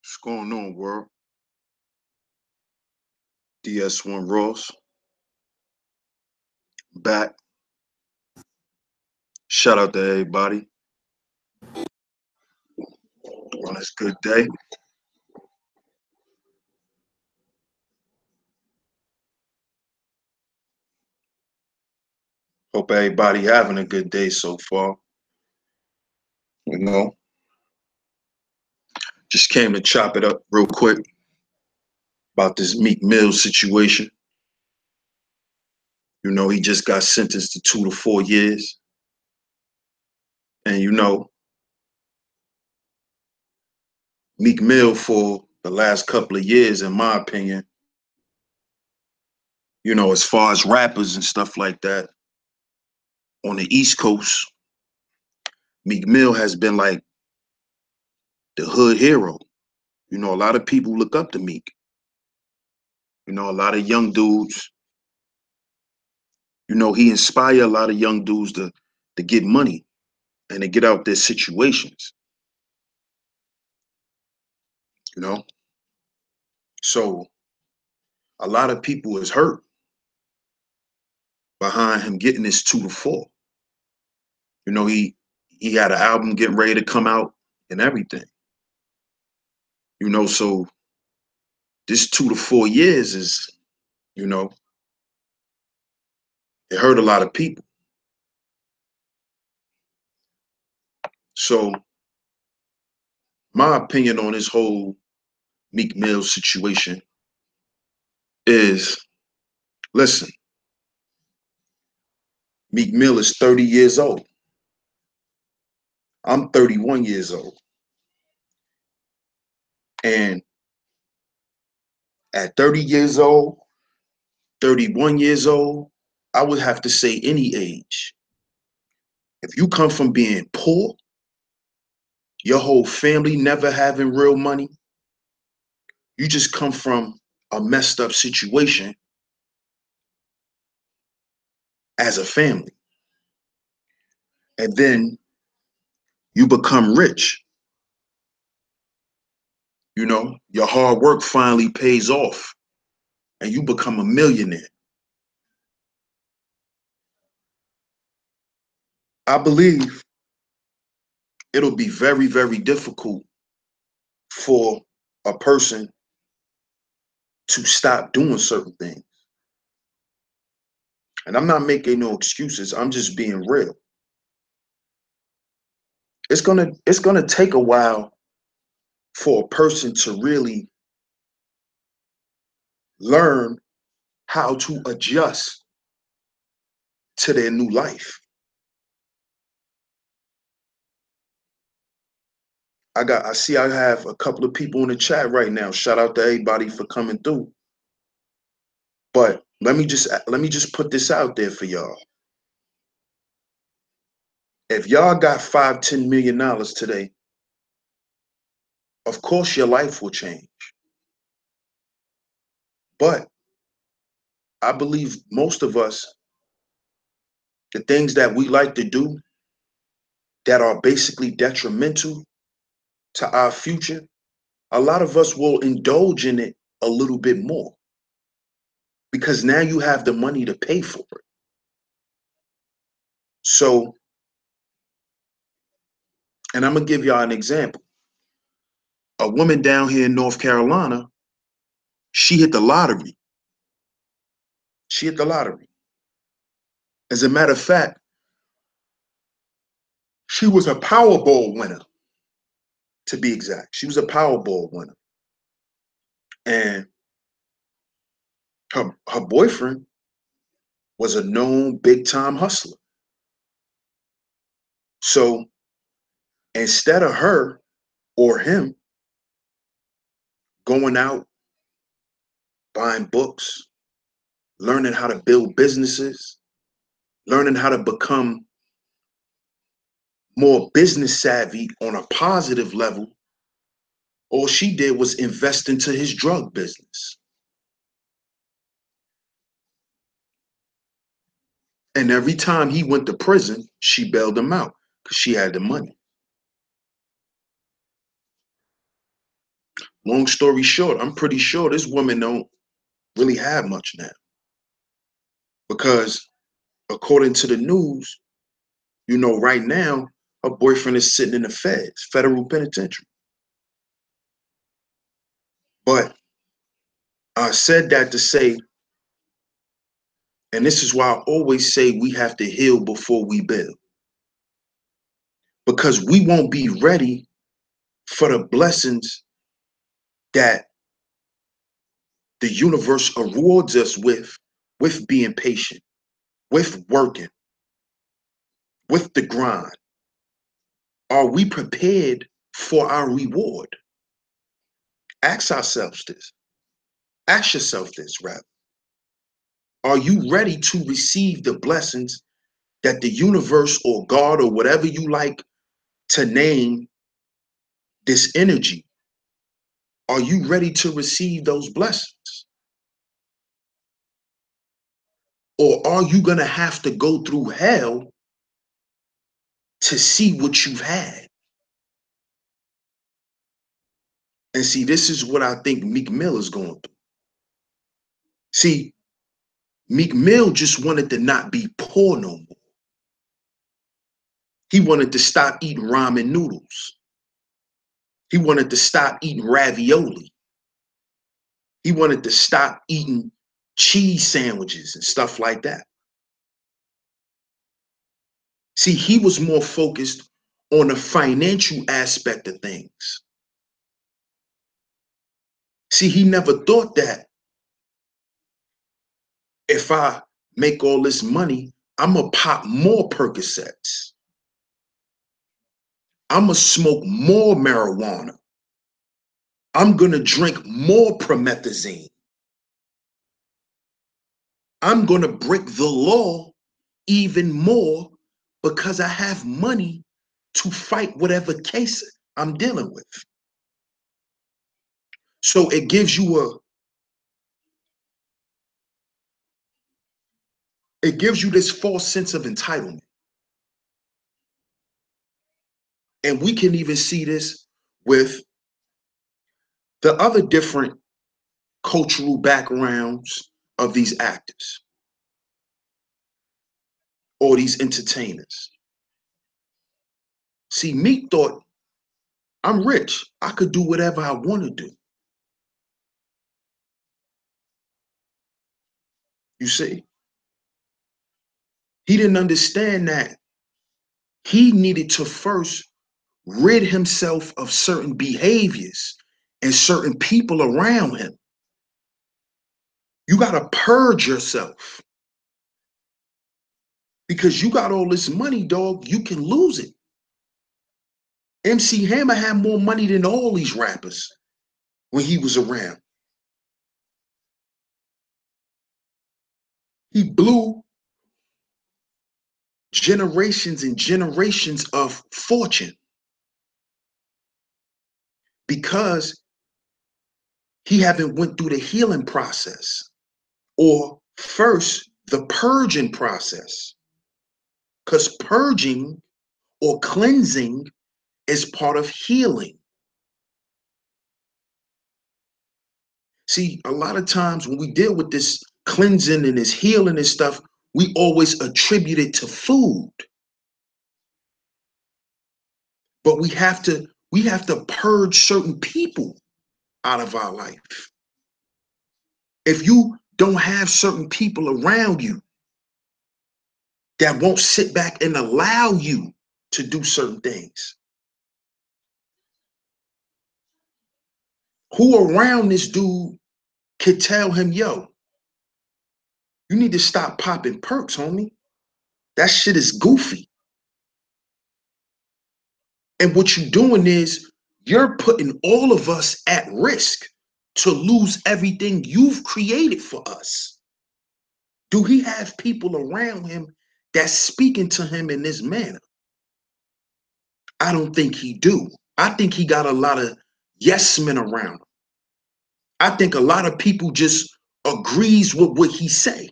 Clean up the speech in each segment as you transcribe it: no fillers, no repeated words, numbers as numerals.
What's going on, world? DS1 Ross back. Shout out to everybody on this good day. Hope everybody having a good day so far. You know, just came to chop it up real quick about this Meek Mill situation. You know, he just got sentenced to 2 to 4 years. And you know, Meek Mill for the last couple of years, in my opinion, you know, as far as rappers and stuff like that, on the East Coast, Meek Mill has been like the hood hero. You know, a lot of people look up to Meek. You know, a lot of young dudes, you know, he inspired a lot of young dudes to get money and to get out their situations, you know. So a lot of people is hurt behind him getting this 2 to 4. You know, he had an album getting ready to come out and everything. You know, so this 2 to 4 years is, you know, it hurt a lot of people. So my opinion on this whole Meek Mill situation is, listen, Meek Mill is 30 years old. I'm 31 years old. And at 30 years old, 31 years old, I would have to say any age. If you come from being poor, your whole family never having real money, you just come from a messed up situation as a family. And then you become rich. You know, your hard work finally pays off and you become a millionaire. I believe it'll be very, very difficult for a person to stop doing certain things. And I'm not making no excuses. I'm just being real. It's gonna take a while for a person to really learn how to adjust to their new life. I see I have a couple of people in the chat right now. Shout out to everybody for coming through. But let me just put this out there for y'all. If y'all got $5, $10 million today, of course your life will change. But I believe most of us, the things that we like to do that are basically detrimental to our future, a lot of us will indulge in it a little bit more because now you have the money to pay for it. So, and I'm gonna give y'all an example. A woman down here in North Carolina, she hit the lottery. She hit the lottery. As a matter of fact, she was a Powerball winner, to be exact. She was a Powerball winner. And her boyfriend was a known big time hustler. So instead of her or him going out, buying books, learning how to build businesses, learning how to become more business savvy on a positive level, all she did was invest into his drug business. And every time he went to prison, she bailed him out because she had the money. long story short, I'm pretty sure this woman don't really have much now. Because according to the news, right now, her boyfriend is sitting in the feds, federal penitentiary. But I said that to say, and this is why I always say we have to heal before we build. Because we won't be ready for the blessings that the universe rewards us with being patient, with working, with the grind. Are we prepared for our reward? Ask ourselves this. Ask yourself this, rather. Are you ready to receive the blessings that the universe or God or whatever you like to name this energy? Are you ready to receive those blessings? Or are you going to have to go through hell to see what you've had? And see, this is what I think Meek Mill is going through. See, Meek Mill just wanted to not be poor no more. He wanted to stop eating ramen noodles. He wanted to stop eating ravioli. He wanted to stop eating cheese sandwiches and stuff like that. See, he was more focused on the financial aspect of things. See, he never thought that if I make all this money, I'm going to pop more Percocets. I'm going to smoke more marijuana. I'm going to drink more promethazine. I'm going to break the law even more because I have money to fight whatever case I'm dealing with. So it gives you this false sense of entitlement. And we can even see this with the other different cultural backgrounds of these actors or these entertainers. See, Meek thought, I'm rich. I could do whatever I want to do. You see? He didn't understand that he needed to first rid himself of certain behaviors and certain people around him. You got to purge yourself. Because you got all this money, dog, you can lose it. MC Hammer had more money than all these rappers when he was around. He blew generations and generations of fortune because he haven't went through the healing process or first the purging process. Because purging or cleansing is part of healing. See, a lot of times when we deal with this cleansing and this healing and stuff, we always attribute it to food. But we have to purge certain people out of our life. If you don't have certain people around you that won't sit back and allow you to do certain things, who around this dude could tell him, yo, you need to stop popping perks, homie. That shit is goofy. And what you're doing is you're putting all of us at risk to lose everything you've created for us. Do he have people around him that's speaking to him in this manner? I don't think he do. I think he got a lot of yes men around him. I think a lot of people just agrees with what he say.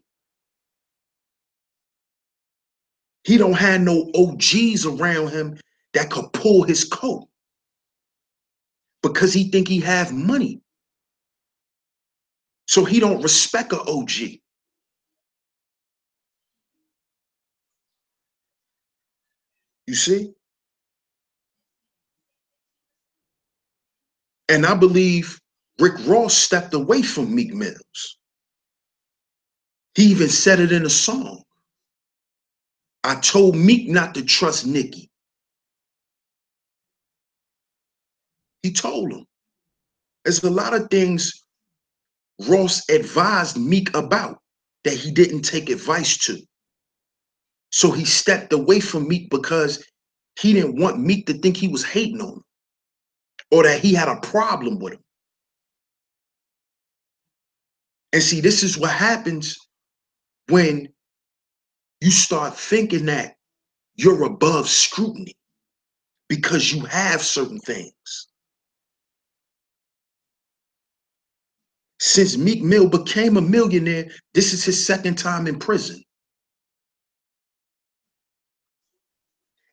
He don't have no OGs around him that could pull his coat. because he think he have money. So he don't respect a OG. You see? And I believe Rick Ross stepped away from Meek Mills. He even said it in a song. I told Meek not to trust Nicki. He told him. There's a lot of things Ross advised Meek about that he didn't take advice to. So he stepped away from Meek because he didn't want Meek to think he was hating on him or that he had a problem with him. And see, this is what happens when you start thinking that you're above scrutiny because you have certain things. Since Meek Mill became a millionaire, this is his second time in prison.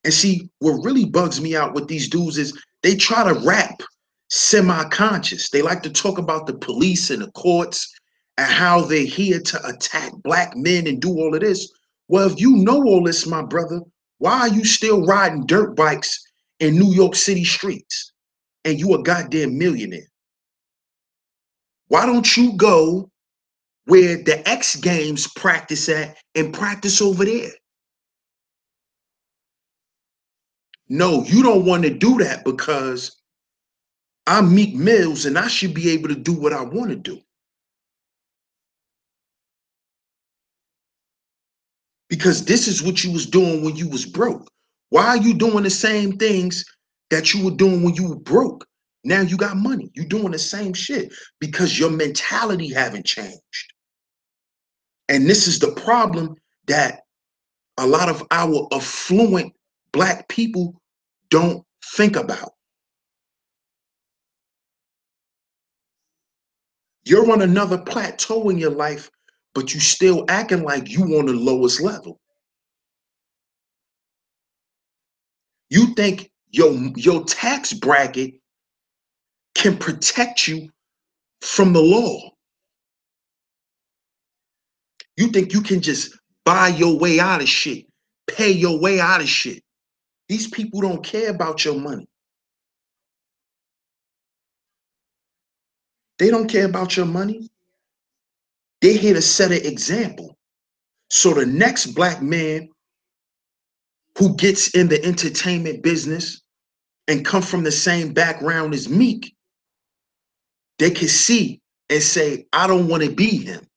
And see, what really bugs me out with these dudes is they try to rap semi-conscious. They like to talk about the police and the courts and how they're here to attack black men and do all of this. Well, if you know all this, my brother, why are you still riding dirt bikes in New York City streets and you a goddamn millionaire? Why don't you go where the X Games practice at and practice over there? No, you don't want to do that because I'm Meek Mills and I should be able to do what I want to do. Because this is what you was doing when you was broke. Why are you doing the same things that you were doing when you were broke? Now you got money. You're doing the same shit because your mentality haven't changed. And this is the problem that a lot of our affluent black people don't think about. You're on another plateau in your life, but you still acting like you on the lowest level. You think your tax bracket can protect you from the law. You think you can just buy your way out of shit, pay your way out of shit. These people don't care about your money. They don't care about your money. They're here to set an example. So the next black man who gets in the entertainment business and come from the same background as Meek, they can see and say, I don't want to be him.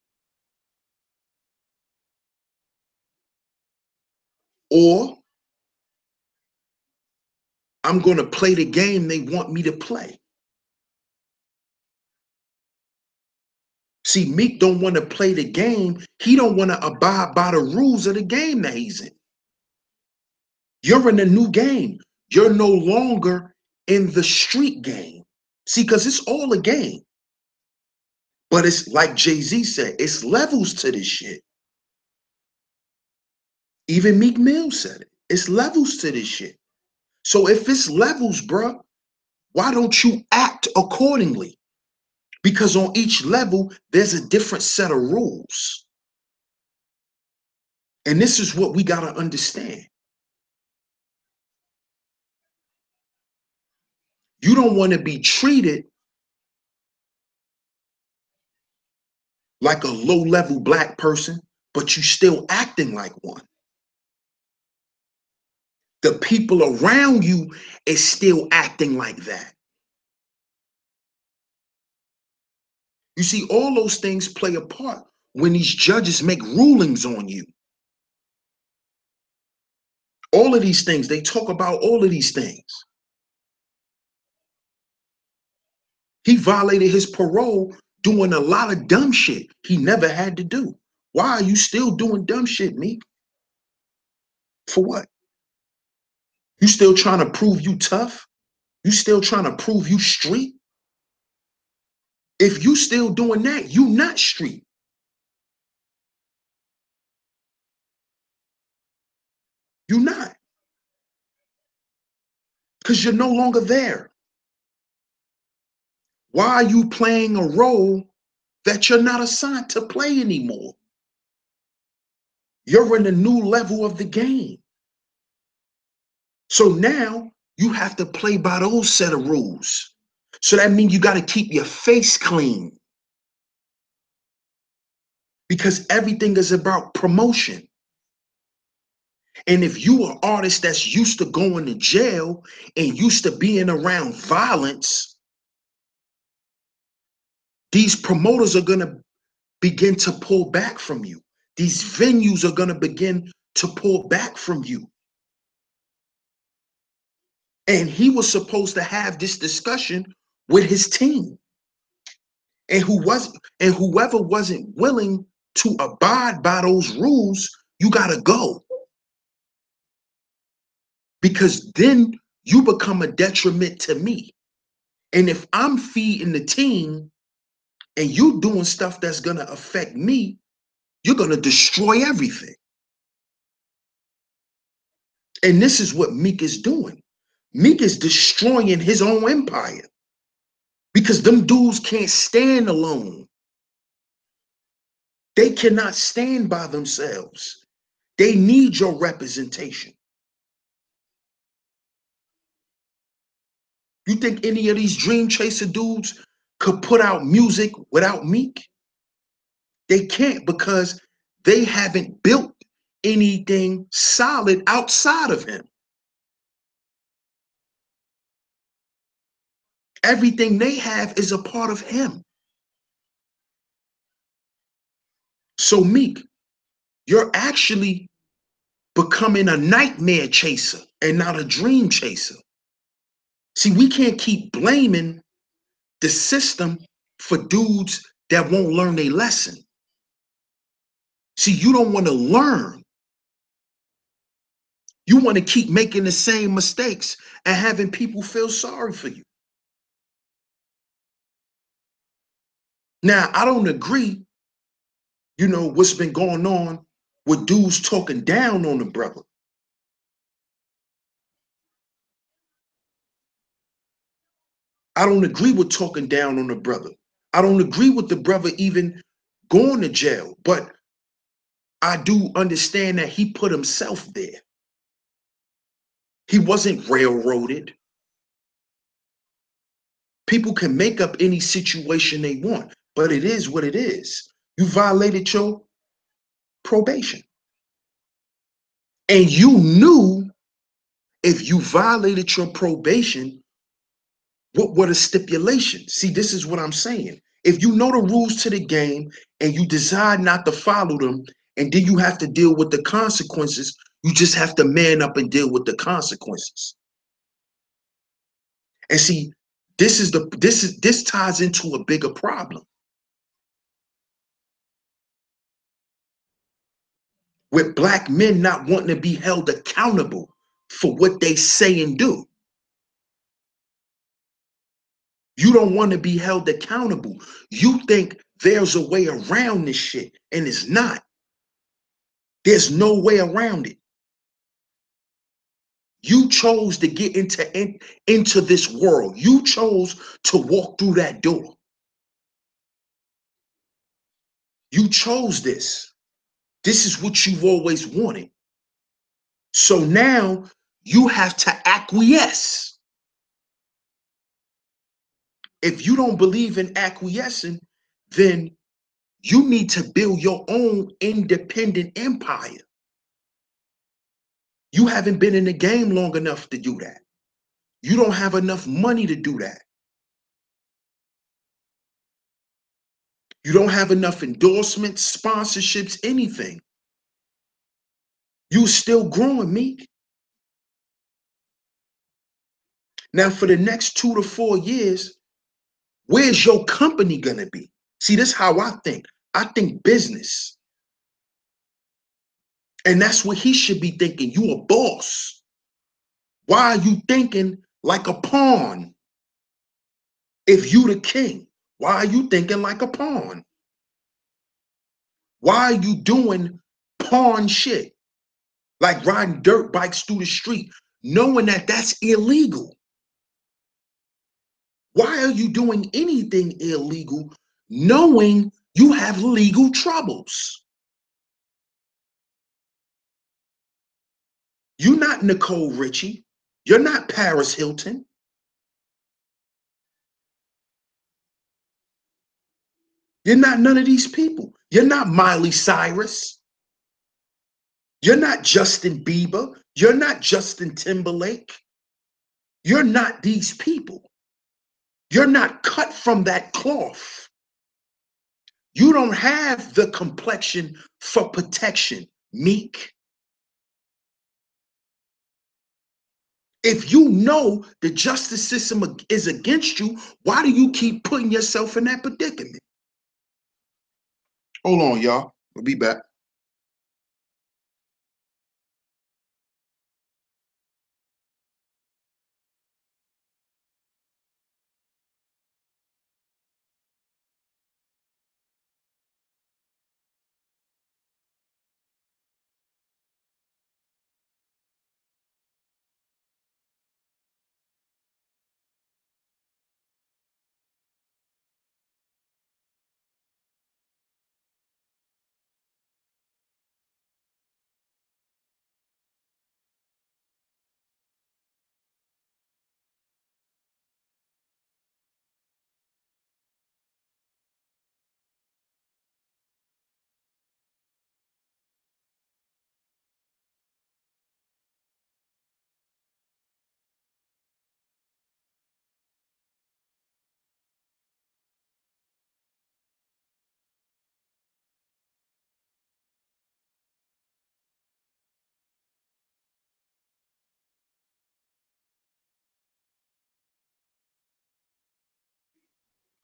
Or I'm going to play the game they want me to play. See, Meek don't want to play the game. He don't want to abide by the rules of the game that he's in. You're in a new game. You're no longer in the street game. See, because it's all a game. But it's like Jay-Z said, it's levels to this shit. Even Meek Mill said it. It's levels to this shit. So if it's levels, bro, why don't you act accordingly? Because on each level, there's a different set of rules. And this is what we got to understand. You don't want to be treated like a low-level black person, but you still acting like one. The people around you is still acting like that. You see, all those things play a part when these judges make rulings on you. All of these things, they talk about all of these things. He violated his parole doing a lot of dumb shit he never had to do. Why are you still doing dumb shit, Meek? For what? You still trying to prove you tough? You still trying to prove you street? If you still doing that, you not street. You not. Because you're no longer there. Why are you playing a role that you're not assigned to play anymore? You're in a new level of the game. So now you have to play by those set of rules. So that means you got to keep your face clean, because everything is about promotion. And if you are an artist that's used to going to jail and used to being around violence, these promoters are going to begin to pull back from you. These venues are going to begin to pull back from you. And he was supposed to have this discussion with his team. And whoever wasn't willing to abide by those rules, you gotta go. Because then you become a detriment to me. And if I'm feeding the team and you doing stuff that's gonna affect me, you're gonna destroy everything. And this is what Meek is doing. Meek is destroying his own empire, because them dudes can't stand alone. They cannot stand by themselves. They need your representation. You think any of these dream chaser dudes could put out music without Meek? They can't, because they haven't built anything solid outside of him. Everything they have is a part of him. So Meek, you're actually becoming a nightmare chaser and not a dream chaser. See, we can't keep blaming the system for dudes that won't learn a lesson. See, you don't want to learn. You want to keep making the same mistakes and having people feel sorry for you. Now, I don't agree, what's been going on with dudes talking down on the brother. I don't agree with talking down on the brother. I don't agree with the brother even going to jail, but I do understand that he put himself there. He wasn't railroaded. People can make up any situation they want, but it is what it is. You violated your probation. And you knew if you violated your probation, what were the stipulations? See, this is what I'm saying. If you know the rules to the game and you decide not to follow them, and then you have to deal with the consequences, you just have to man up and deal with the consequences. And see, this ties into a bigger problem with Black men not wanting to be held accountable for what they say and do. You don't want to be held accountable. You think there's a way around this shit, and it's not. There's no way around it. You chose to get into this world. You chose to walk through that door. You chose this. This is what you've always wanted. So now you have to acquiesce. If you don't believe in acquiescing, then you need to build your own independent empire. You haven't been in the game long enough to do that. You don't have enough money to do that. You don't have enough endorsements, sponsorships, anything. You still growing, Meek. Now, for the next 2 to 4 years, where's your company gonna be? See, this is how I think. I think business. And that's what he should be thinking. You a boss. Why are you thinking like a pawn? If you the king, why are you thinking like a pawn? Why are you doing pawn shit? Like riding dirt bikes through the street, knowing that that's illegal. Why are you doing anything illegal knowing you have legal troubles? You're not Nicole Richie. You're not Paris Hilton. You're not none of these people. You're not Miley Cyrus. You're not Justin Bieber. You're not Justin Timberlake. You're not these people. You're not cut from that cloth. You don't have the complexion for protection, Meek. If you know the justice system is against you, why do you keep putting yourself in that predicament? Hold on, y'all. We'll be back.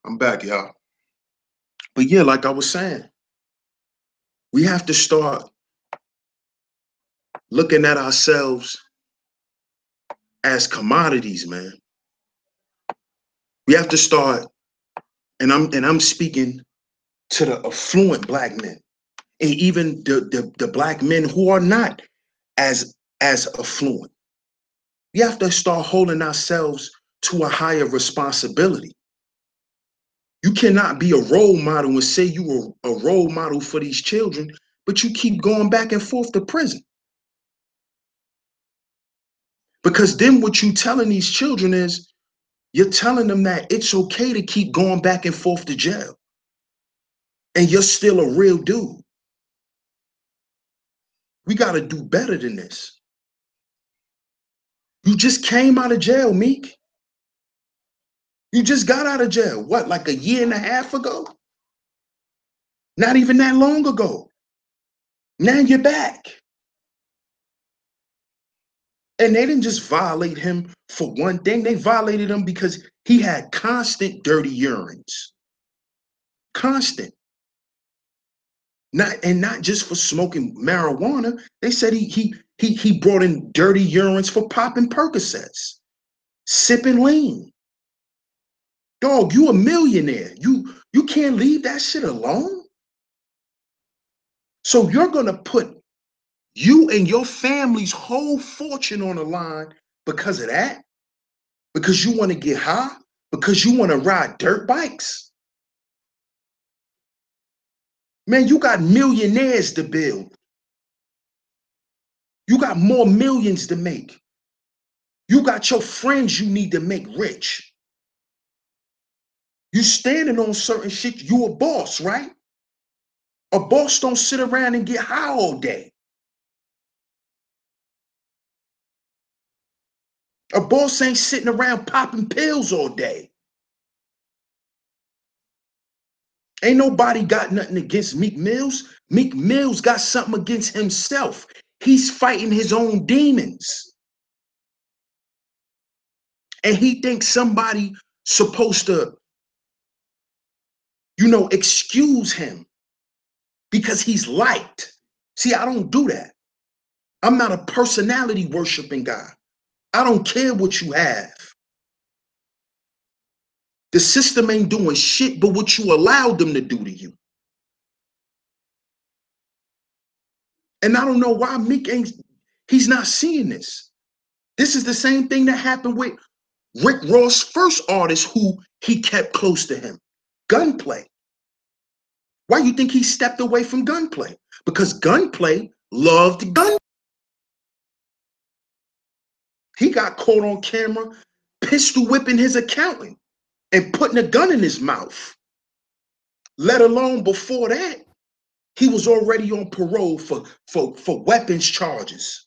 I'm back, y'all. But yeah, like I was saying, we have to start looking at ourselves as commodities, man. We have to start, and I'm speaking to the affluent black men, and even the black men who are not as affluent. We have to start holding ourselves to a higher responsibility. You cannot be a role model and say you are a role model for these children, but you keep going back and forth to prison. Because then what you telling these children is you're telling them that it's okay to keep going back and forth to jail. And you're still a real dude. We got to do better than this. You just came out of jail, Meek. You just got out of jail. What, like a year and a half ago? Not even that long ago. Now you're back. And they didn't just violate him for one thing. They violated him because he had constant dirty urines. Constant. Not just for smoking marijuana. They said he brought in dirty urines for popping Percocets, sipping lean. Dog, you a millionaire. You can't leave that shit alone. So you're gonna put you and your family's whole fortune on the line because of that? Because you want to get high? Because you want to ride dirt bikes? Man, you got millionaires to build. You got more millions to make. You got your friends you need to make rich. You standing on certain shit, you a boss, right? A boss don't sit around and get high all day. A boss ain't sitting around popping pills all day. Ain't nobody got nothing against Meek Mills. Meek Mills got something against himself. He's fighting his own demons. And he thinks somebody supposed to, excuse him because he's liked. See, I don't do that. I'm not a personality worshiping guy. I don't care what you have. The system ain't doing shit but what you allowed them to do to you. And I don't know why Meek he's not seeing this. This is the same thing that happened with Rick Ross' first artist who he kept close to him, Gunplay. Why you think he stepped away from Gunplay? Because Gunplay loved gun. He got caught on camera pistol whipping his accountant and putting a gun in his mouth. Let alone before that, he was already on parole for weapons charges.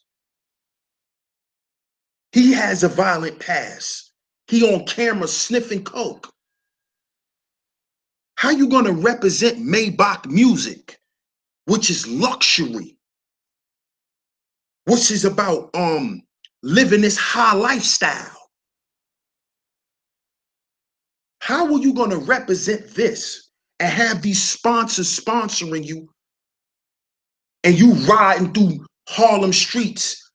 He has a violent past. He on camera sniffing coke. How you gonna represent Maybach music, which is luxury, which is about living this high lifestyle? How are you gonna represent this and have these sponsors sponsoring you and you riding through Harlem streets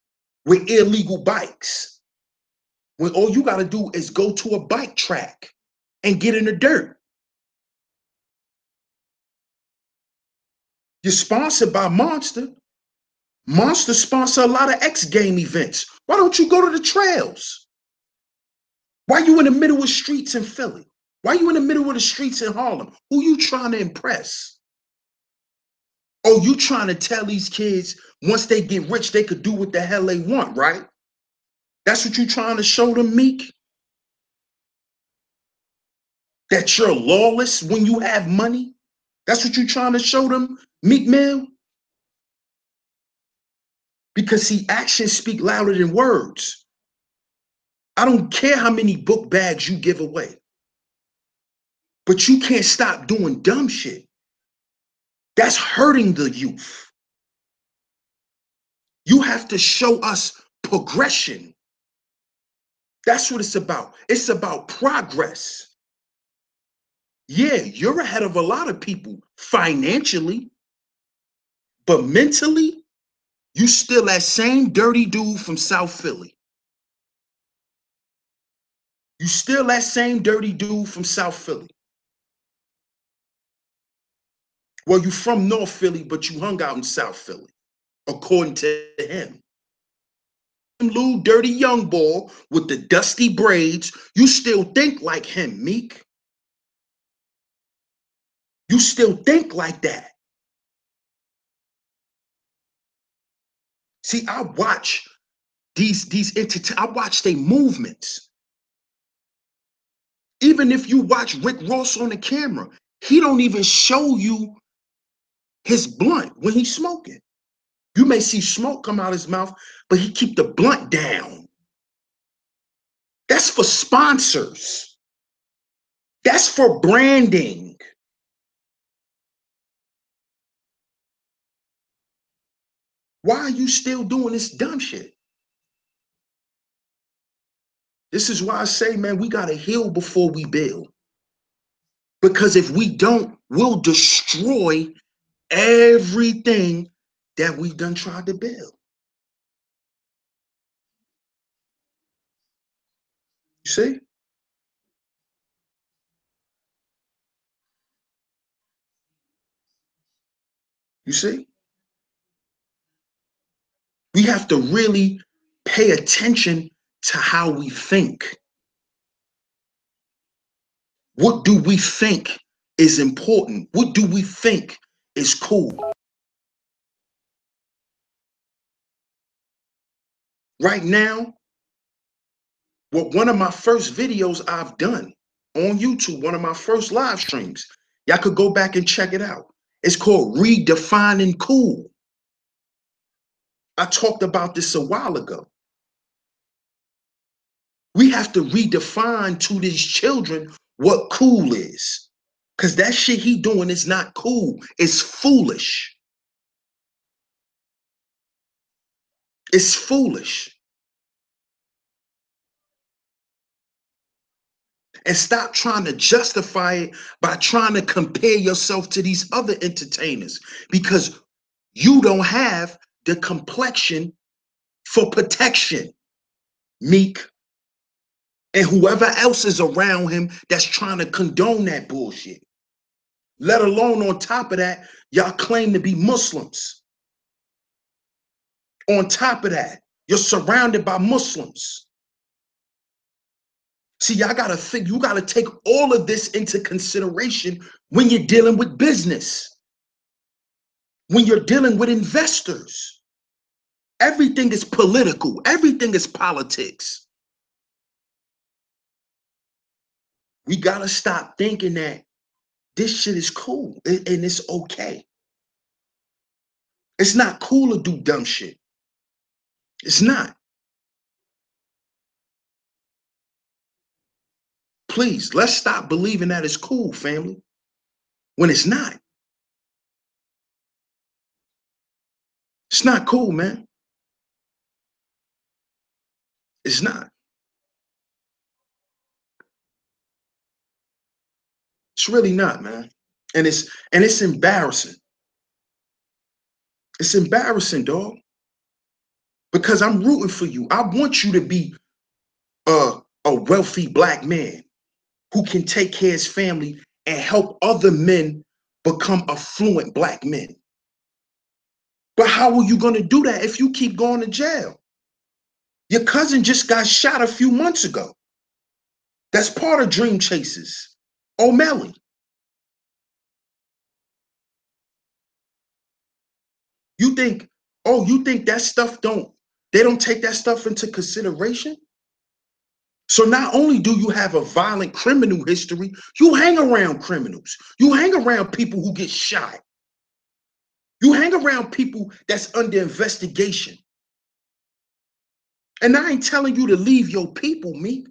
with illegal bikes when all you gotta do is go to a bike track and get in the dirt? You're sponsored by Monster. Monster sponsor a lot of X game events. Why don't you go to the trails? Why you in the middle of streets in Philly? Why you in the middle of the streets in Harlem? Who you trying to impress? Oh, you trying to tell these kids once they get rich, they could do what the hell they want, right? That's what you trying to show them, Meek? That you're lawless when you have money? That's what you trying to show them, Meek Mill? Because see, actions speak louder than words. I don't care how many book bags you give away, but you can't stop doing dumb shit. That's hurting the youth. You have to show us progression. That's what it's about. It's about progress. Yeah, you're ahead of a lot of people financially, but mentally, you still that same dirty dude from South Philly. You still that same dirty dude from South Philly. Well, you from North Philly, but you hung out in South Philly, according to him. Little dirty young boy with the dusty braids, you still think like him, Meek. You still think like that. See, I watch I watch their movements. Even if you watch Rick Ross on the camera, he don't even show you his blunt when he's smoking. You may see smoke come out his mouth, but he keep the blunt down. That's for sponsors. That's for branding. Why are you still doing this dumb shit? This is why I say, man, we got to heal before we build. Because if we don't, we'll destroy everything that we done tried to build. You see? You see? We have to really pay attention to how we think. What do we think is important? What do we think is cool? Right now, well, one of my first videos I've done on YouTube, one of my first live streams, y'all could go back and check it out. It's called Redefining Cool. I talked about this a while ago. We have to redefine to these children what cool is. Because that shit he doing is not cool. It's foolish. It's foolish. And stop trying to justify it by trying to compare yourself to these other entertainers because you don't have the complexion for protection, Meek, and whoever else is around him that's trying to condone that bullshit. Let alone on top of that, y'all claim to be Muslims. On top of that, you're surrounded by Muslims. See, y'all gotta think, you gotta take all of this into consideration when you're dealing with business, when you're dealing with investors. Everything is political, everything is politics. We gotta stop thinking that this shit is cool and it's okay. It's not cool to do dumb shit. It's not. Please, let's stop believing that it's cool, family, when it's not. It's not cool, man. It's not. It's really not, man. And it's embarrassing. It's embarrassing, dog. Because I'm rooting for you. I want you to be a wealthy black man who can take care of his family and help other men become affluent black men. But how are you going to do that if you keep going to jail? Your cousin just got shot a few months ago. That's part of Dream Chasers. O'Malley. You think, oh, you think that stuff they don't take that stuff into consideration? So not only do you have a violent criminal history, you hang around criminals. You hang around people who get shot. You hang around people that's under investigation. And I ain't telling you to leave your people, Meek.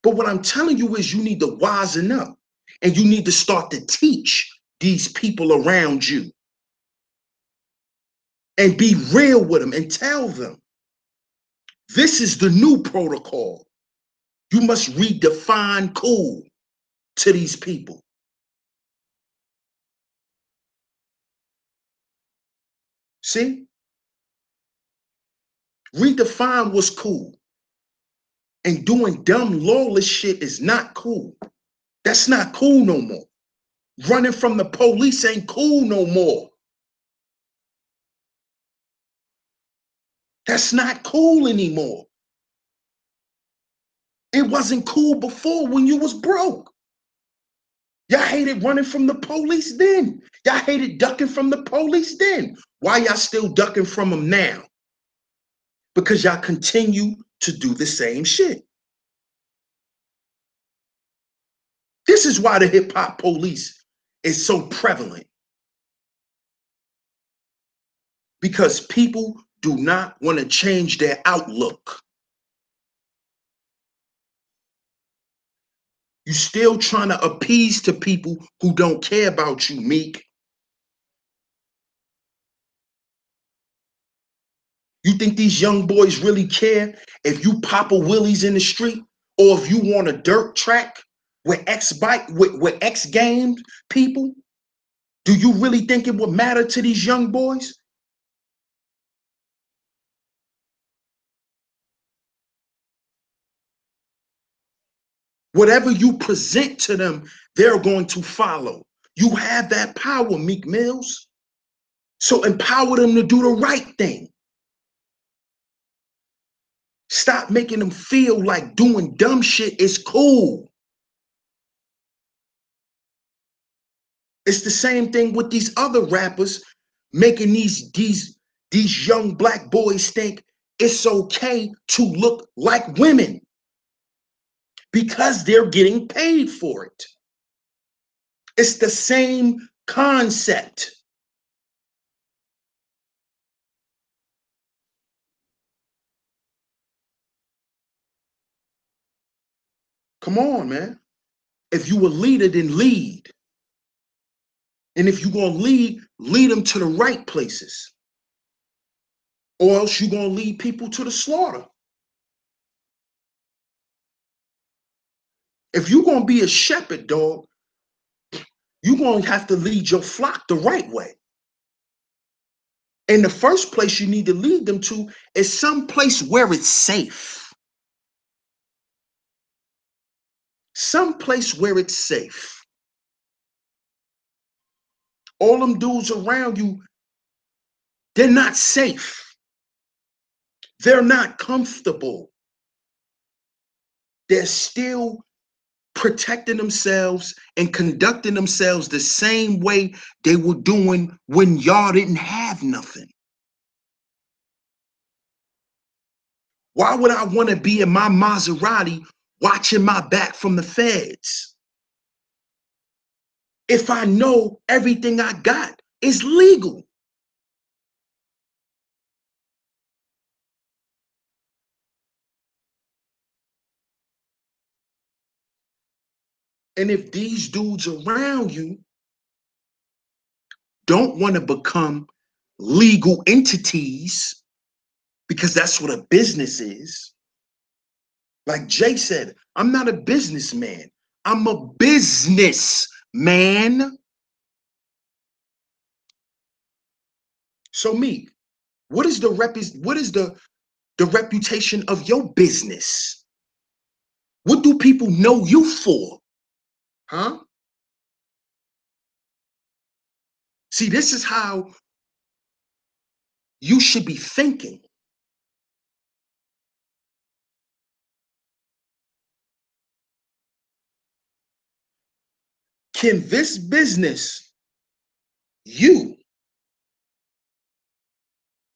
But what I'm telling you is you need to wisen up and you need to start to teach these people around you and be real with them and tell them this is the new protocol. You must redefine cool to these people. See? Redefine what's cool. And doing dumb, lawless shit is not cool. That's not cool no more. Running from the police ain't cool no more. That's not cool anymore. It wasn't cool before when you was broke. Y'all hated running from the police then. Y'all hated ducking from the police then. Why y'all still ducking from them now? Because y'all continue to do the same shit. This is why the hip hop police is so prevalent. Because people do not want to change their outlook. You still trying to appease to people who don't care about you, Meek. You think these young boys really care if you pop a willies in the street or if you want a dirt track with with X Games people? Do you really think it would matter to these young boys? Whatever you present to them, they're going to follow. You have that power, Meek Mills. So empower them to do the right thing. Stop making them feel like doing dumb shit is cool. It's the same thing with these other rappers making these young black boys think it's okay to look like women because they're getting paid for it. It's the same concept. Come on, man. If you a leader, then lead. And if you're going to lead them to the right places. Or else you're going to lead people to the slaughter. If you're going to be a shepherd, dog, you're going to have to lead your flock the right way. And the first place you need to lead them to is some place where it's safe. Some place where it's safe. All them dudes around you, they're not safe. They're not comfortable. They're still protecting themselves and conducting themselves the same way they were doing when y'all didn't have nothing. Why would I want to be in my Maserati watching my back from the feds if I know everything I got is legal? And if these dudes around you don't want to become legal entities, because that's what a business is. Like Jay said, I'm not a businessman. I'm a businessman. So Meek, what is the reputation of your business? What do people know you for? Huh? See, this is how you should be thinking. Can this business, you,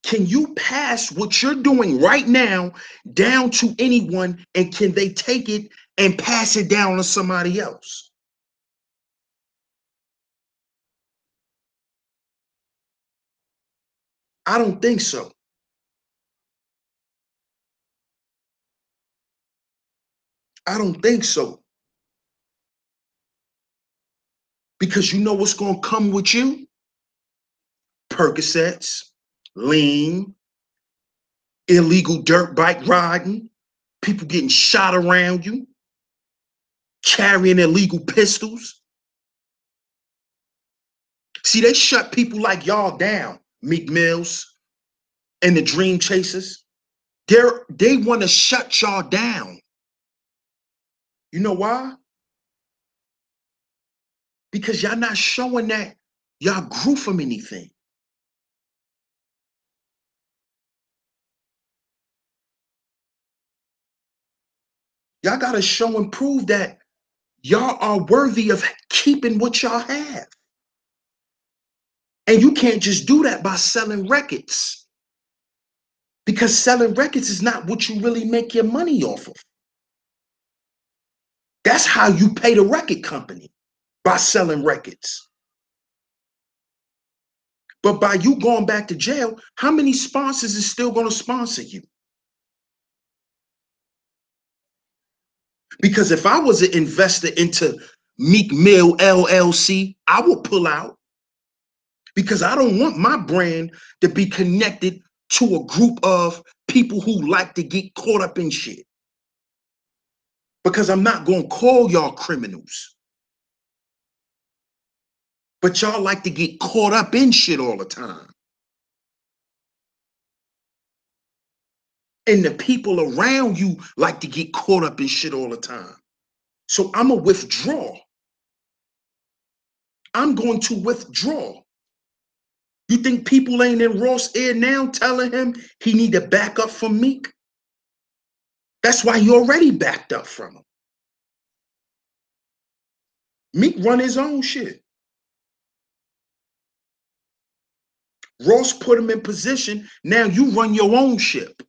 can you pass what you're doing right now down to anyone, and can they take it and pass it down to somebody else? I don't think so. I don't think so. Because you know what's going to come with you? Percocets, lean, illegal dirt bike riding, people getting shot around you, carrying illegal pistols. See, they shut people like y'all down, Meek Mills and the Dream Chasers. They want to shut y'all down. You know why? Because y'all not showing that y'all grew from anything. Y'all got to show and prove that y'all are worthy of keeping what y'all have. And you can't just do that by selling records, because selling records is not what you really make your money off of. That's how you pay the record company, by selling records. But by you going back to jail, how many sponsors is still going to sponsor you? Because if I was an investor into Meek Mill LLC, I would pull out, because I don't want my brand to be connected to a group of people who like to get caught up in shit. Because I'm not going to call y'all criminals. But y'all like to get caught up in shit all the time. And the people around you like to get caught up in shit all the time. So I'm going to withdraw. I'm going to withdraw. You think people ain't in Ross' ear now telling him he need to back up from Meek? That's why he already backed up from him. Meek run his own shit. Ross put him in position. Now you run your own ship.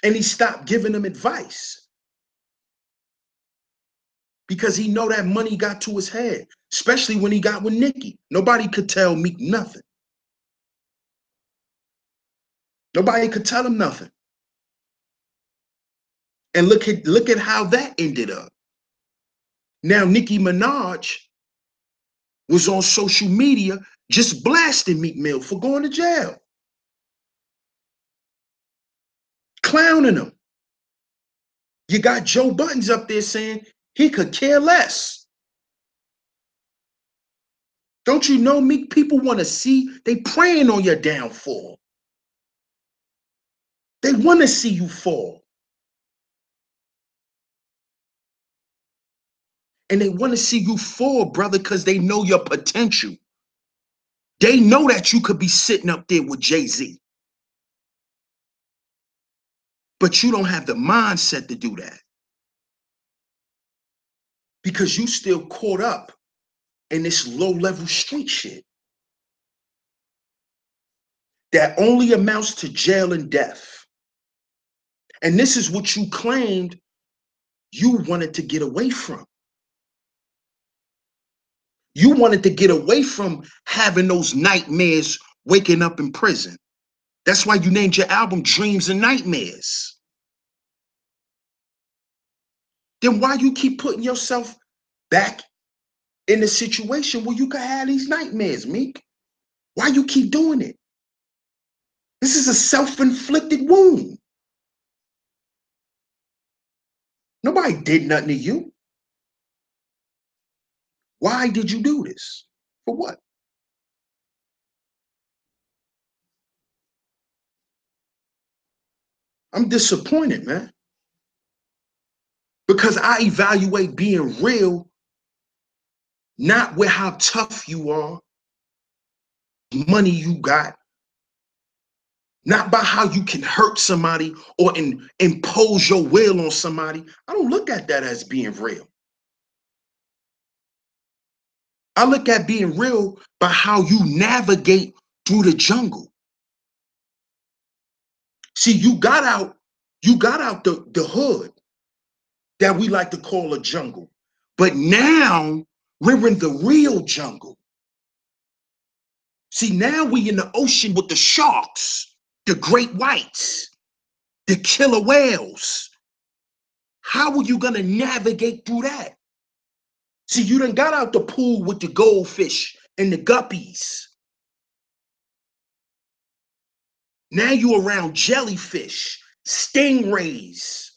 And he stopped giving him advice, because he know that money got to his head, especially when he got with Nicki. Nobody could tell Meek nothing. Nobody could tell him nothing. And look at how that ended up. Now Nicki Minaj was on social media just blasting Meek Mill for going to jail, clowning him. You got Joe Buttons up there saying he could care less. Don't you know, Meek, people want to see, they praying on your downfall. They want to see you fall. And they want to see you fall, brother, because they know your potential. They know that you could be sitting up there with Jay-Z. But you don't have the mindset to do that. because you still caught up in this low-level street shit that only amounts to jail and death. And this is what you claimed you wanted to get away from. You wanted to get away from having those nightmares waking up in prison. That's why you named your album Dreams and Nightmares. Then why you keep putting yourself back in a situation where you can have these nightmares, Meek? Why you keep doing it? This is a self-inflicted wound. Nobody did nothing to you. Why did you do this? For what? I'm disappointed, man. Because I evaluate being real not with how tough you are, money you got, not by how you can hurt somebody or impose your will on somebody. I don't look at that as being real. I look at being real by how you navigate through the jungle. See, you got out the hood that we like to call a jungle. But now we're in the real jungle. See, now we in the ocean with the sharks, the great whites, the killer whales. How are you gonna navigate through that? See, you done got out the pool with the goldfish and the guppies. Now you around jellyfish, stingrays,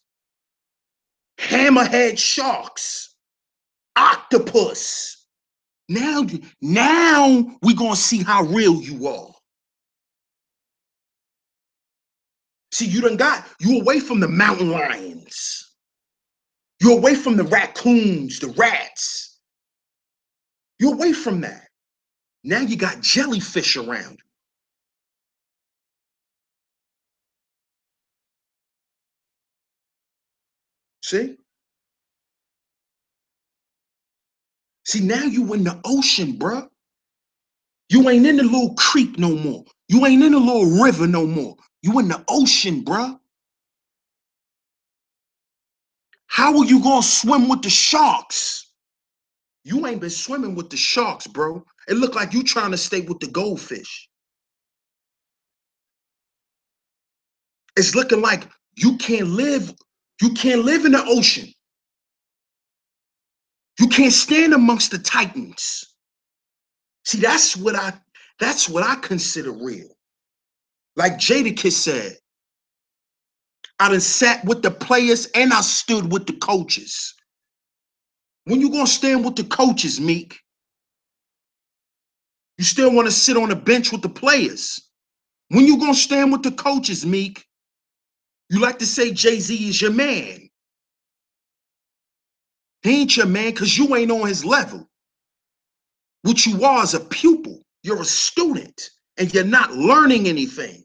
hammerhead sharks, octopus. Now we gonna see how real you are. See, you away from the mountain lions. You're away from the raccoons, the rats. You're away from that. Now you got jellyfish around you. See? See, now you in the ocean, bruh. You ain't in the little creek no more. You ain't in the little river no more. You in the ocean, bruh. How are you gonna swim with the sharks? You ain't been swimming with the sharks, bro. It look like you trying to stay with the goldfish. It's looking like you can't live in the ocean. You can't stand amongst the titans. See, that's what I consider real. Like Jadakiss said, I done sat with the players and I stood with the coaches. When you gonna stand with the coaches, Meek? You still want to sit on the bench with the players. When you gonna stand with the coaches, Meek? You like to say Jay-Z is your man. He ain't your man because you ain't on his level. What you are is a pupil. You're a student and you're not learning anything.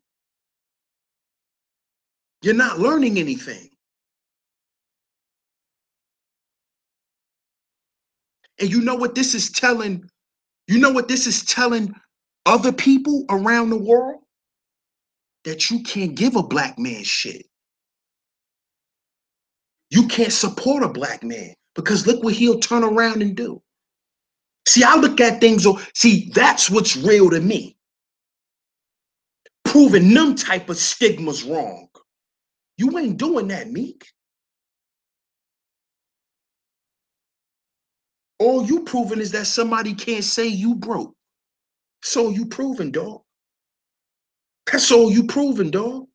You're not learning anything. And you know what this is telling? You know what this is telling other people around the world? That you can't give a black man shit. You can't support a black man because look what he'll turn around and do. See, I look at things, see, that's what's real to me. Proving them type of stigmas wrong. You ain't doing that, Meek. All you proving is that somebody can't say you broke. That's all you proving, dog. That's all you proving, dog.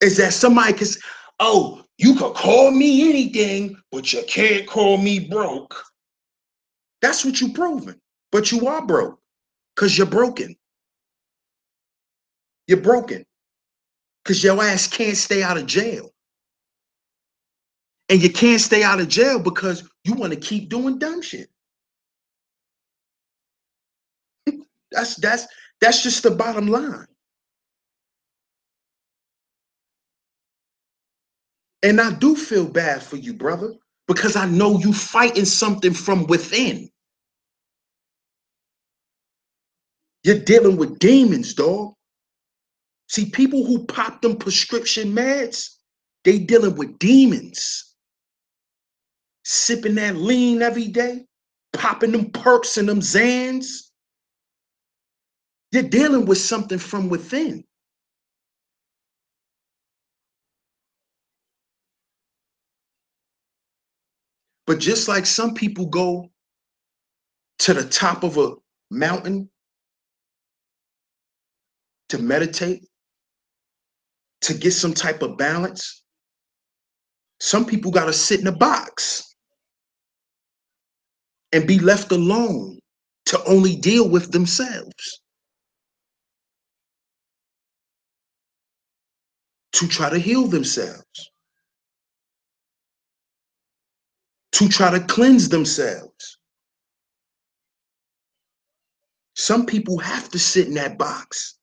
Is that somebody can say, oh, you could call me anything, but you can't call me broke. That's what you proving. But you are broke because you're broken. You're broken because your ass can't stay out of jail. And you can't stay out of jail because you want to keep doing dumb shit. That's just the bottom line. And I do feel bad for you, brother, because I know you fighting something from within. You're dealing with demons, dog. See, people who pop them prescription meds, they dealing with demons. Sipping that lean every day, popping them perks and them Zans. You're dealing with something from within. But just like some people go to the top of a mountain to meditate, to get some type of balance, some people got to sit in a box and be left alone to only deal with themselves, to try to heal themselves, to try to cleanse themselves. Some people have to sit in that box.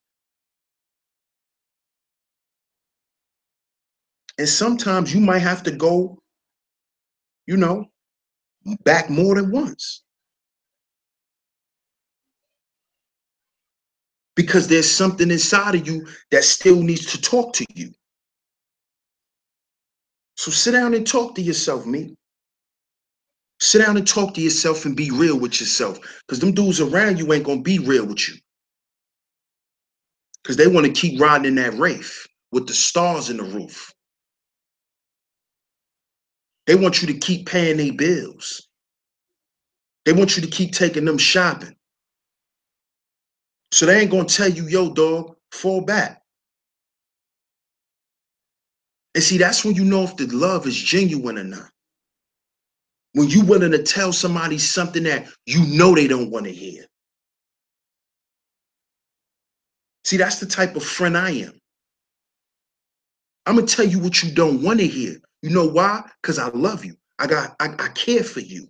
And sometimes you might have to go, back more than once. Because there's something inside of you that still needs to talk to you. So sit down and talk to yourself, Meek. Sit down and talk to yourself and be real with yourself. Because them dudes around you ain't going to be real with you. Because they want to keep riding in that Wraith with the stars in the roof. They want you to keep paying their bills. They want you to keep taking them shopping. So they ain't going to tell you, yo, dog, fall back. And see, that's when you know if the love is genuine or not. When you willing to tell somebody something that you know they don't want to hear. See, that's the type of friend I am. I'm going to tell you what you don't want to hear. You know why? Because I love you. I care for you.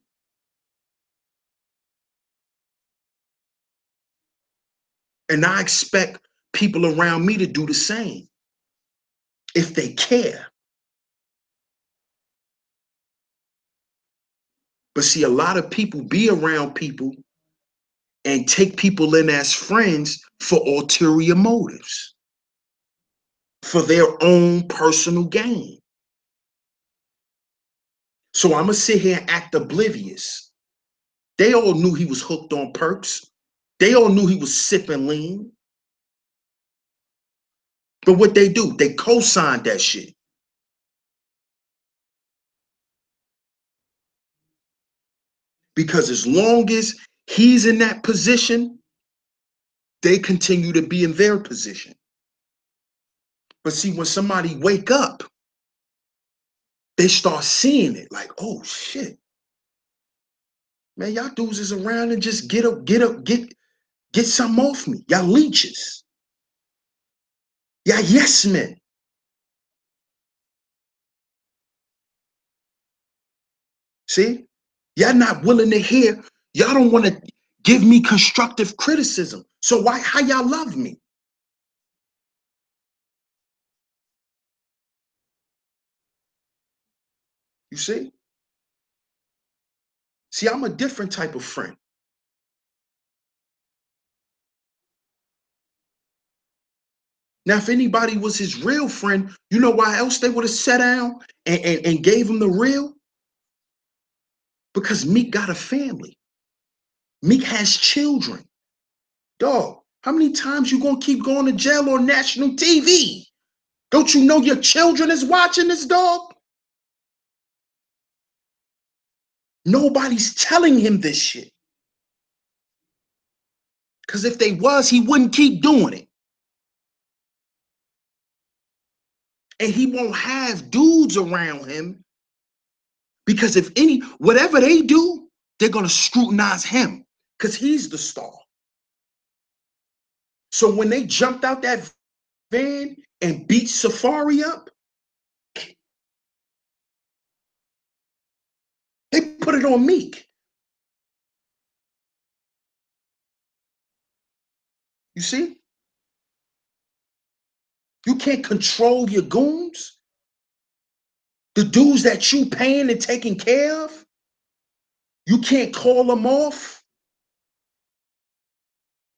And I expect people around me to do the same if they care. But see, a lot of people be around people and take people in as friends for ulterior motives, for their own personal gain. So I'm going to sit here and act oblivious. They all knew he was hooked on perks. They all knew he was sipping lean. But what they do, they co-signed that shit. Because as long as he's in that position, they continue to be in their position. But see, when somebody wake up, they start seeing it like, oh shit. Man, y'all dudes is around and just get something off me. Y'all leeches. Y'all yes men. See? Y'all not willing to hear. Y'all don't want to give me constructive criticism. So how y'all love me? You see? See, I'm a different type of friend. Now, if anybody was his real friend, you know why else they would have sat down and gave him the real? Because Meek got a family. Meek has children. Dog, how many times you gonna keep going to jail on national TV? Don't you know your children is watching this, dog? Nobody's telling him this shit. Because if they was, he wouldn't keep doing it. And he won't have dudes around him because whatever they do, they're gonna scrutinize him because he's the star. So when they jumped out that van and beat Safari up, they put it on Meek. You see? You can't control your goons. The dudes that you paying and taking care of, you can't call them off.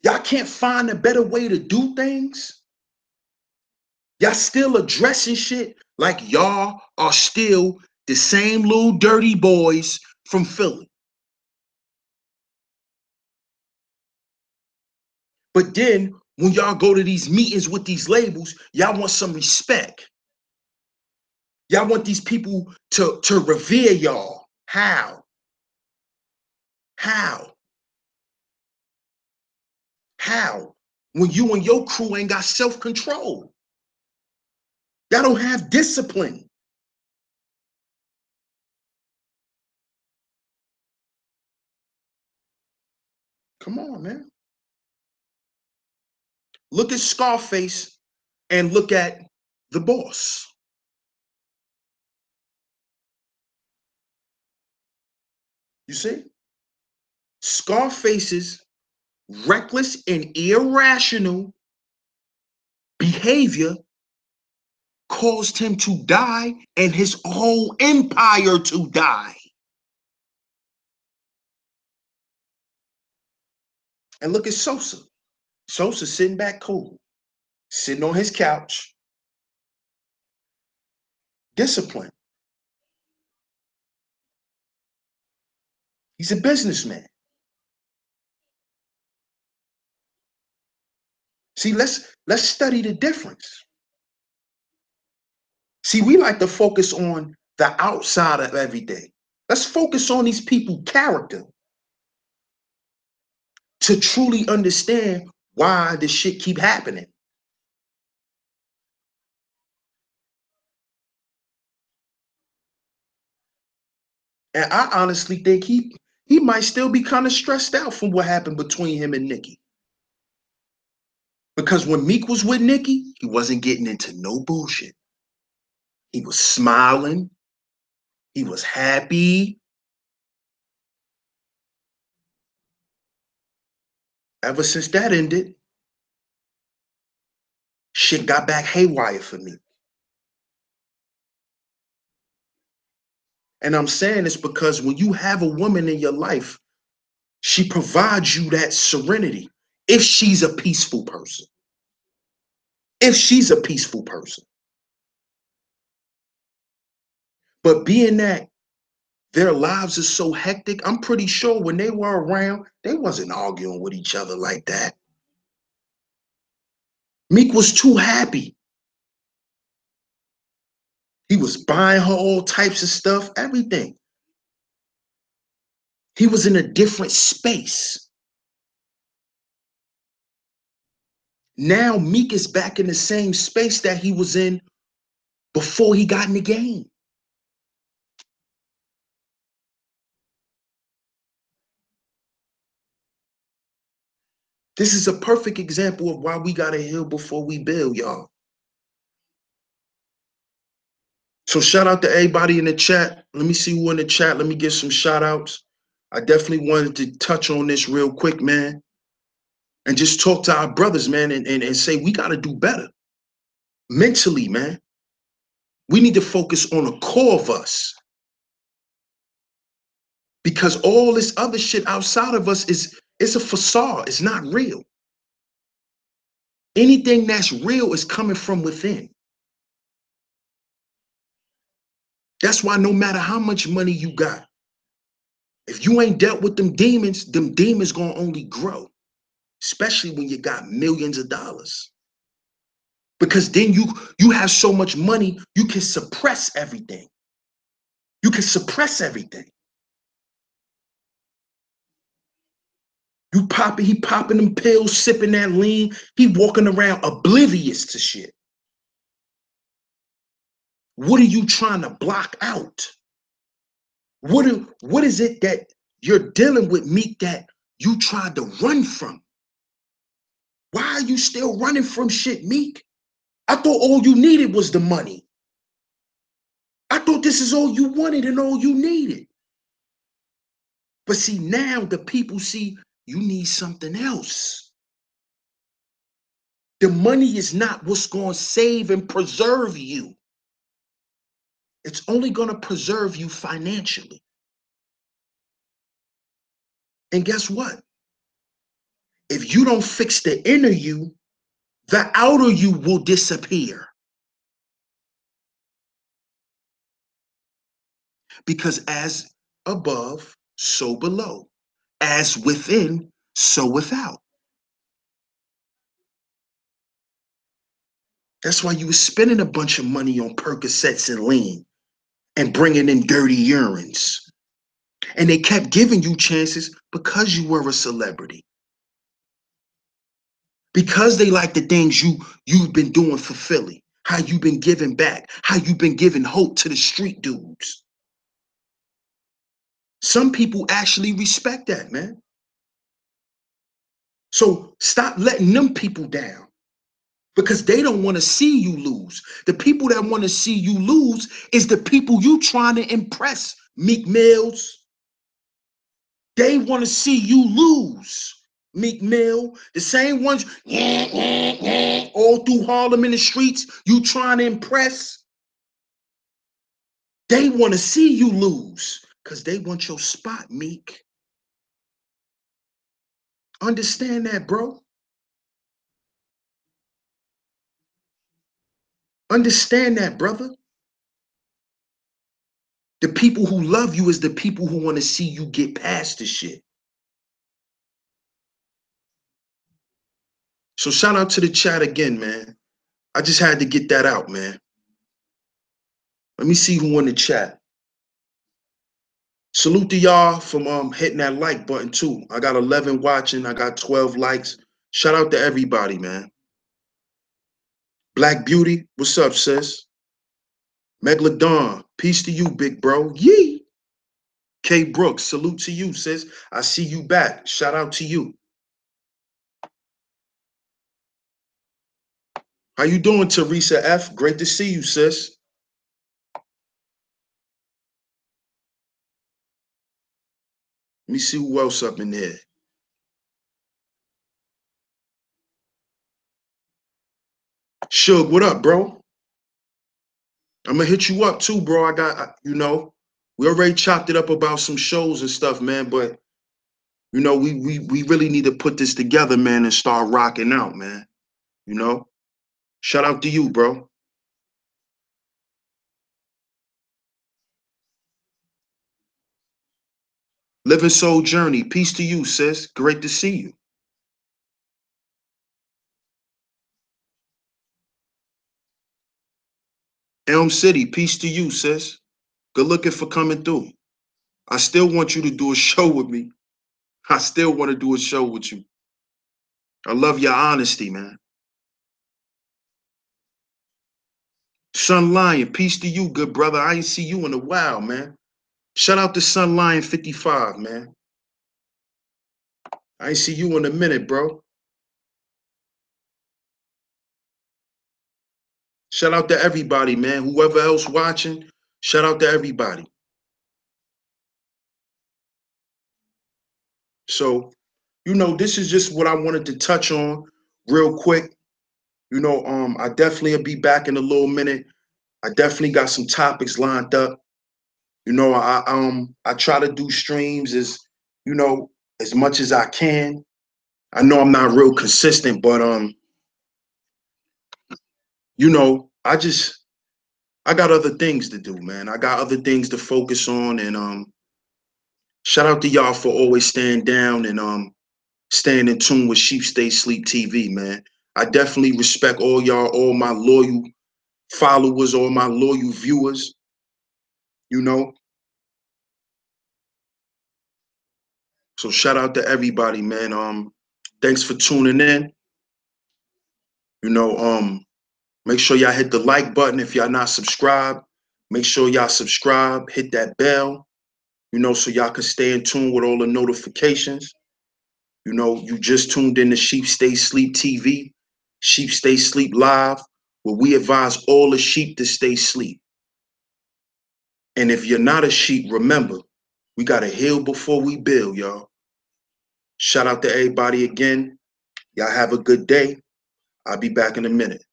Y'all can't find a better way to do things. Y'all still addressing shit like y'all are still the same little dirty boys from Philly. But then when y'all go to these meetings with these labels, y'all want some respect. Y'all want these people to revere y'all. How? How? How? When you and your crew ain't got self-control. Y'all don't have discipline. Come on, man. Look at Scarface and look at the boss. You see? Scarface's reckless and irrational behavior caused him to die and his whole empire to die. And look at Sosa. Sosa sitting back cool, sitting on his couch, disciplined. He's a businessman. See, let's study the difference. See, we like to focus on the outside of everything. Let's focus on these people's character to truly understand why this shit keep happening. And I honestly think he might still be kind of stressed out from what happened between him and Nicki. Because when Meek was with Nicki, he wasn't getting into no bullshit. He was smiling. He was happy. Ever since that ended, shit got back haywire for me. And I'm saying this because when you have a woman in your life, she provides you that serenity if she's a peaceful person. If she's a peaceful person. But being that their lives are so hectic, I'm pretty sure when they were around, they wasn't arguing with each other like that. Meek was too happy. He was buying her all types of stuff, everything. He was in a different space. Now Meek is back in the same space that he was in before he got in the game. This is a perfect example of why we gotta heal before we build, y'all. So shout out to everybody in the chat. Let me see who in the chat. Let me get some shout outs. I definitely wanted to touch on this real quick, man. And just talk to our brothers, man, and say we gotta do better. Mentally, man. We need to focus on the core of us. Because all this other shit outside of us is a facade. It's not real. Anything that's real is coming from within. That's why no matter how much money you got, if you ain't dealt with them demons gonna only grow, especially when you got millions of dollars. Because then you have so much money, you can suppress everything. You can suppress everything. He popping them pills, sipping that lean. He walking around oblivious to shit. What are you trying to block out? What is it that you're dealing with, Meek, that you tried to run from? Why are you still running from shit, Meek? I thought all you needed was the money. I thought this is all you wanted and all you needed. But see, now the people see you need something else. The money is not what's going to save and preserve you. It's only going to preserve you financially. And guess what? If you don't fix the inner you, the outer you will disappear. Because as above, so below. As within, so without. That's why you were spending a bunch of money on Percocets and lean and bringing in dirty urines. And they kept giving you chances because you were a celebrity. Because they like the things you've been doing for Philly, how you've been giving back, how you've been giving hope to the street dudes. Some people actually respect that, man. So stop letting them people down because they don't want to see you lose. The people that want to see you lose is the people you trying to impress, Meek Mills. They want to see you lose, Meek Mill. The same ones all through Harlem in the streets you trying to impress. They want to see you lose because they want your spot, Meek. Understand that, bro. Understand that, brother. The people who love you is the people who want to see you get past the shit. So shout out to the chat again, man. I just had to get that out, man. Let me see who in the chat. Salute to y'all from hitting that like button too. I got 11 watching. I got 12 likes. Shout out to everybody, man. Black Beauty, what's up, sis? Megalodon, peace to you, big bro. Yee. K Brooks, salute to you, sis. I see you back. Shout out to you. How you doing, Teresa F? Great to see you, sis. Let me see who else up in there. Suge, what up, bro? I'm gonna hit you up too, bro. We already chopped it up about some shows and stuff, man. But we really need to put this together, man, and start rocking out, man. Shout out to you, bro. Living Soul Journey, peace to you, sis. Great to see you. Elm City, peace to you, sis. Good looking for coming through. I still want you to do a show with me. I still want to do a show with you. I love your honesty, man. Sun Lion, peace to you, good brother. I ain't see you in a while, man. Shout out to Sun Lion 55, man. I ain't see you in a minute, bro. Shout out to everybody, man. Whoever else watching, shout out to everybody. So, this is just what I wanted to touch on real quick. I definitely will be back in a little minute. I definitely got some topics lined up. I try to do streams as much as I can. I know I'm not real consistent, but I got other things to do, man. I got other things to focus on, and shout out to y'all for always staying down and staying in tune with Sheep Stay Sleep TV, man. I definitely respect all y'all, all my loyal followers, all my loyal viewers. So shout out to everybody, man. Thanks for tuning in. Make sure y'all hit the like button if y'all not subscribed. Make sure y'all subscribe, hit that bell, so y'all can stay in tune with all the notifications. You just tuned in to Sheep Stay Sleep TV, Sheep Stay Sleep Live, where we advise all the sheep to stay asleep. And if you're not a sheep, remember, we got to heal before we build, y'all. Shout out to everybody again. Y'all have a good day. I'll be back in a minute.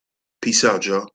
Peace out, y'all.